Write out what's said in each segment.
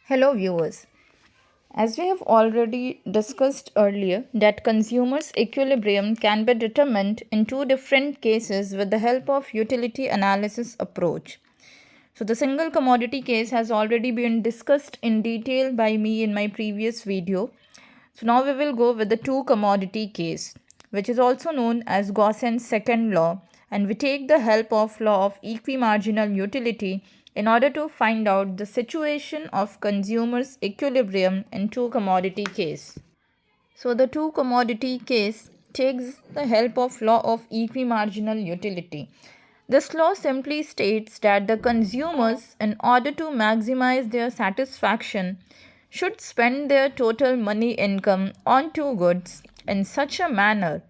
Hello viewers. As we have already discussed earlier that consumers equilibrium can be determined in two different cases with the help of utility analysis approach. So the single commodity case has already been discussed in detail by me in my previous video. So now we will go with the two commodity case, which is also known as Gaussian's second law, and we take the help of law of equimarginal utility in order to find out the situation of consumers equilibrium in two commodity case. So the two commodity case takes the help of law of equimarginal utility. This law simply states that the consumers, in order to maximize their satisfaction, should spend their total money income on two goods in such a manner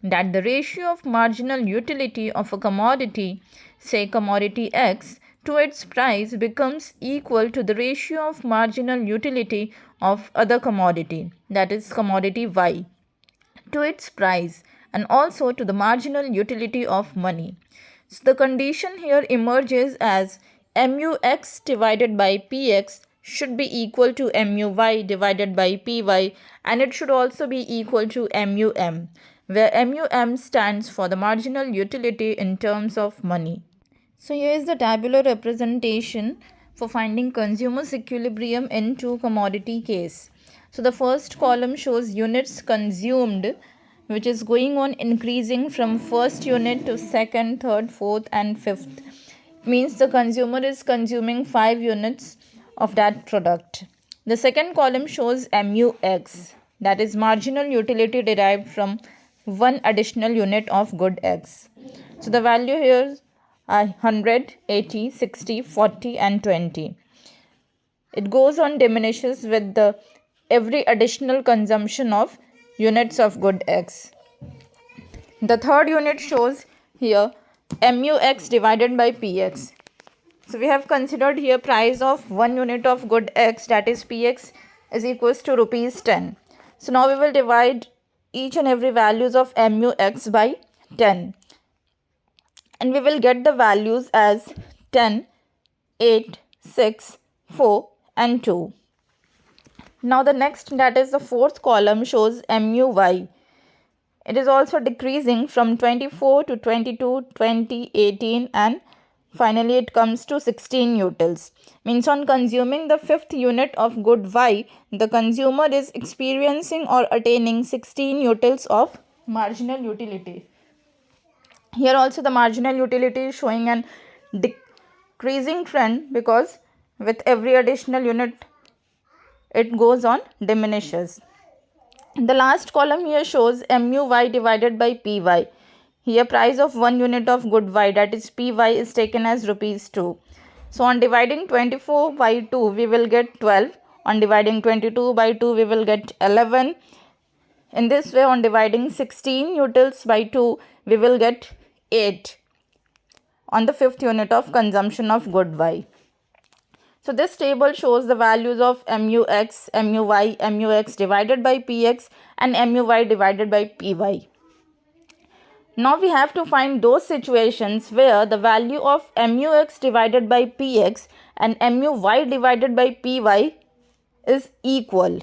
that the ratio of marginal utility of a commodity, say commodity X, to its price becomes equal to the ratio of marginal utility of other commodity, that is commodity Y, to its price and also to the marginal utility of money. So the condition here emerges as MUX divided by PX should be equal to MUY divided by PY, and it should also be equal to MUM, where MUM stands for the marginal utility in terms of money. So here is the tabular representation for finding consumers equilibrium in two commodity case. So the first column shows units consumed, which is going on increasing from first unit to second, third, fourth and fifth. Means the consumer is consuming 5 units of that product. The second column shows MUX, that is marginal utility derived from one additional unit of good X. So the value here are 100, 80, 60, 40 and 20. It goes on diminishes with the every additional consumption of units of good X. The third unit shows here MUX divided by PX. So we have considered here price of 1 unit of good X, that is PX, is equals to rupees 10. So now we will divide each and every values of MUX by 10. And we will get the values as 10, 8, 6, 4 and 2. Now the next, that is the fourth column, shows MUY. It is also decreasing from 24 to 22, 20, 18 and finally it comes to 16 utils. Means on consuming the fifth unit of good Y, the consumer is experiencing or attaining 16 utils of marginal utility. Here also the marginal utility is showing an decreasing trend because with every additional unit it goes on diminishes. The last column here shows MUY divided by PY. Here price of 1 unit of good Y, that is PY, is taken as rupees 2. So on dividing 24 by 2 we will get 12. On dividing 22 by 2 we will get 11. In this way on dividing 16 utils by 2 we will get 8 on the fifth unit of consumption of good Y. So this table shows the values of MUX, MUY, MUX divided by PX and MUY divided by PY. Now we have to find those situations where the value of MUX divided by PX and MUY divided by PY is equal.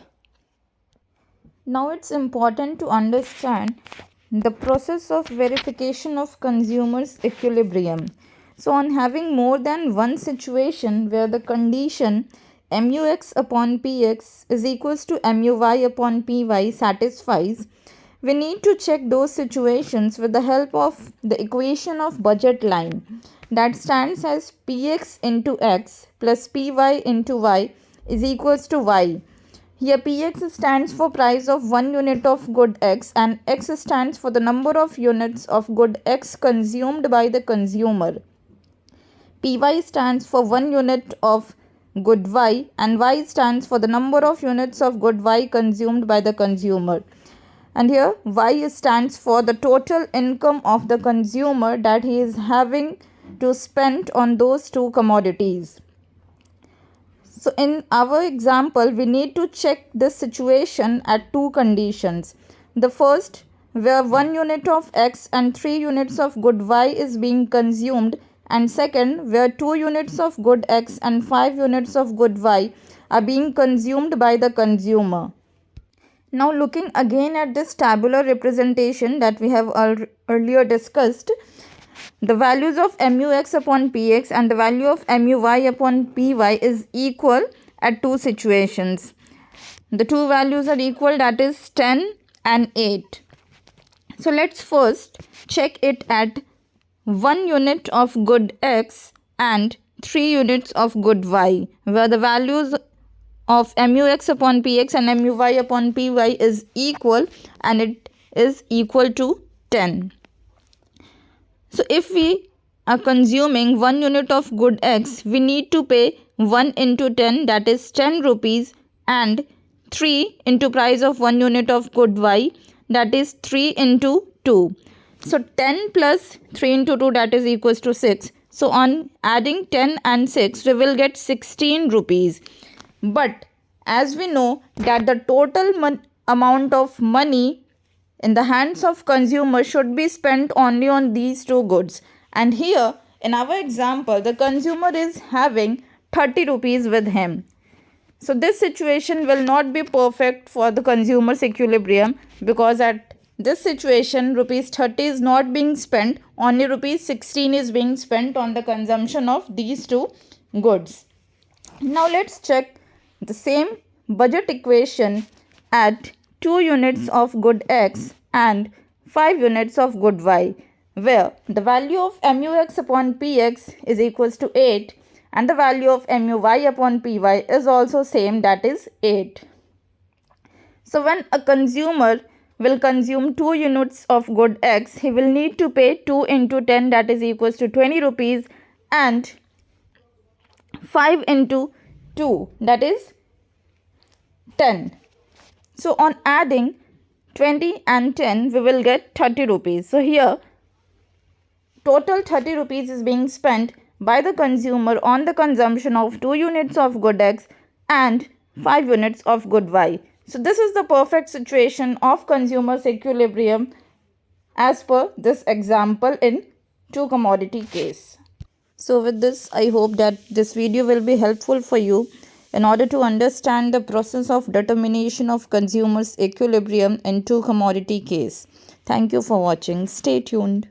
Now it's important to understand the process of verification of consumers equilibrium. So on having more than one situation where the condition MUX upon PX is equals to MUY upon PY satisfies, we need to check those situations with the help of the equation of budget line that stands as PX into X plus PY into Y is equals to Y. Here PX stands for price of 1 unit of good X and X stands for the number of units of good X consumed by the consumer. PY stands for 1 unit of good Y and Y stands for the number of units of good Y consumed by the consumer. And here Y stands for the total income of the consumer that he is having to spend on those two commodities. So in our example, we need to check this situation at two conditions. The first, where 1 unit of X and 3 units of good Y is being consumed, and second, where 2 units of good X and 5 units of good Y are being consumed by the consumer. Now looking again at this tabular representation that we have earlier discussed, the values of MUX upon PX and the value of MUY upon PY is equal at two situations. The two values are equal, that is 10 and 8. So let's first check it at 1 unit of good X and 3 units of good Y, where the values of MUX upon PX and MUY upon PY is equal and it is equal to 10. So if we are consuming 1 unit of good X, we need to pay 1 into 10, that is 10 rupees, and 3 into price of 1 unit of good Y, that is 3 into 2. So 10 plus 3 into 2, that is equals to 6. So on adding 10 and 6, we will get 16 rupees. But as we know that the total amount of money in the hands of consumer should be spent only on these two goods. And here in our example, the consumer is having 30 rupees with him. So this situation will not be perfect for the consumer's equilibrium, because at this situation rupees 30 is not being spent, only rupees 16 is being spent on the consumption of these two goods. Now let's check the same budget equation at 2 units of good X and 5 units of good Y, where the value of MUX upon PX is equals to 8 and the value of MUY upon PY is also same, that is 8. So when a consumer will consume 2 units of good X, he will need to pay 2 into 10, that is equals to 20 rupees, and 5 into 2, that is 10. So on adding 20 and 10, we will get 30 rupees. So here total 30 rupees is being spent by the consumer on the consumption of 2 units of good X and 5 units of good Y. So this is the perfect situation of consumer's equilibrium as per this example in two commodity case. So with this, I hope that this video will be helpful for you in order to understand the process of determination of consumer's equilibrium in two commodity case. Thank you for watching. Stay tuned.